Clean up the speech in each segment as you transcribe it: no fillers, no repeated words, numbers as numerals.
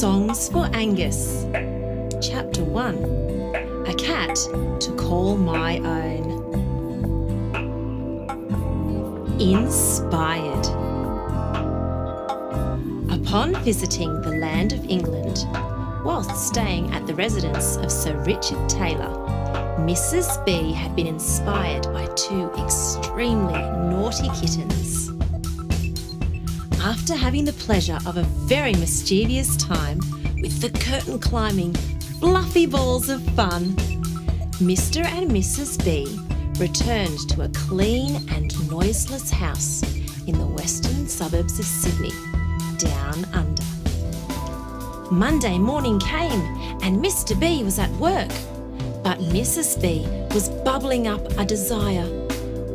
Songs for Angus. Chapter 1. A Cat to Call My Own. Inspired. Upon visiting the land of England, whilst staying at the residence of Sir Richard Taylor, Mrs. B had been inspired by two extremely naughty kittens. After having the pleasure of a very mischievous time with the curtain-climbing, fluffy balls of fun, Mr. and Mrs. B returned to a clean and noiseless house in the western suburbs of Sydney, down under. Monday morning came and Mr. B was at work, but Mrs. B was bubbling up a desire.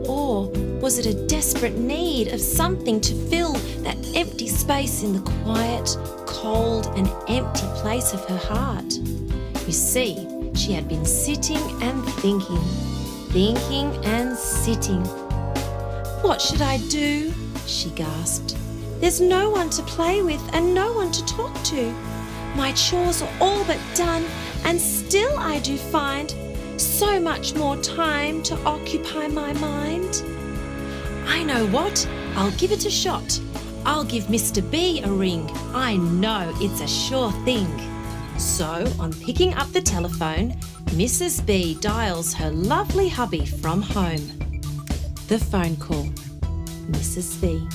Or was it a desperate need of something to fill that empty space in the quiet, cold and empty place of her heart? You see, she had been sitting and thinking and sitting. "What should I do?" she gasped. "There's no one to play with and no one to talk to. My chores are all but done and still I do find so much more time to occupy my mind. I know what, I'll give it a shot. I'll give Mr. B a ring. I know it's a sure thing." So, on picking up the telephone, Mrs. B dials her lovely hubby from home. The phone call. Mrs. B: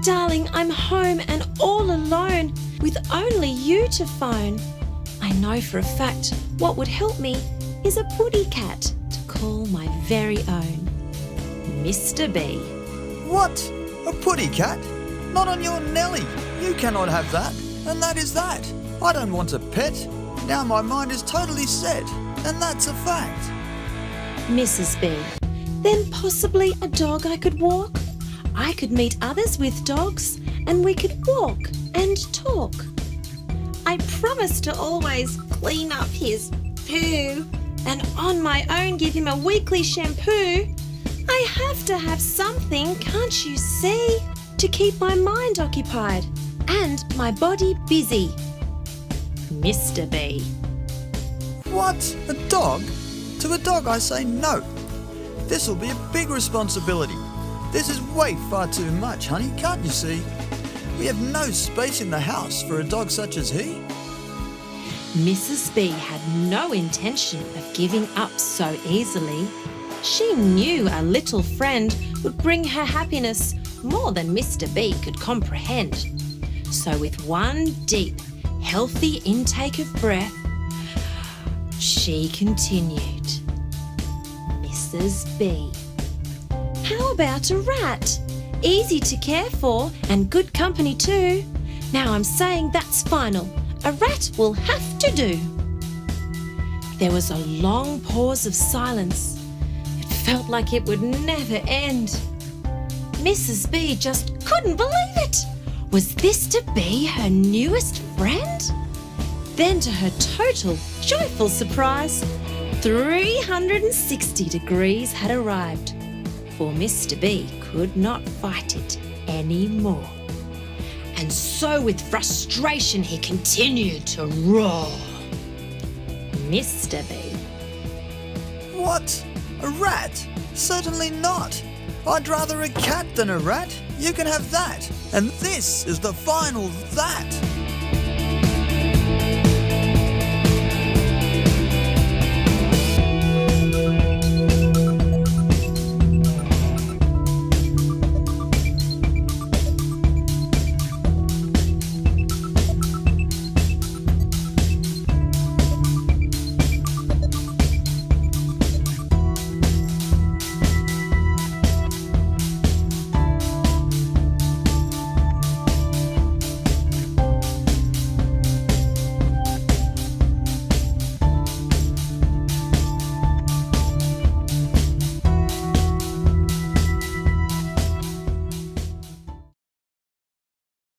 "Darling, I'm home and all alone with only you to phone. I know for a fact what would help me is a putty cat to call my very own." Mr. B: "What? A putty cat? Not on your Nelly. You cannot have that, and that is that. I don't want a pet. Now my mind is totally set, and that's a fact." Mrs. B: "Then possibly a dog I could walk? I could meet others with dogs, and we could walk and talk. I promise to always clean up his poo, and on my own give him a weekly shampoo. I have to have something, can't you see, to keep my mind occupied and my body busy." Mr. B: "What? A dog? To a dog I say no. This will be a big responsibility. This is way far too much, honey, can't you see? We have no space in the house for a dog such as he." Mrs. B had no intention of giving up so easily. She knew a little friend would bring her happiness more than Mr. B could comprehend. So with one deep, healthy intake of breath, she continued. Mrs. B: "How about a rat? Easy to care for and good company too. Now I'm saying that's final. A rat will have to do." There was a long pause of silence. It felt like it would never end. Mrs. B just couldn't believe it. Was this to be her newest friend? Then to her total, joyful surprise, 360 degrees had arrived, for Mr. B could not fight it anymore. And so with frustration he continued to roar. Mr. B: "What? A rat? Certainly not. I'd rather a cat than a rat. You can have that. And this is the final that."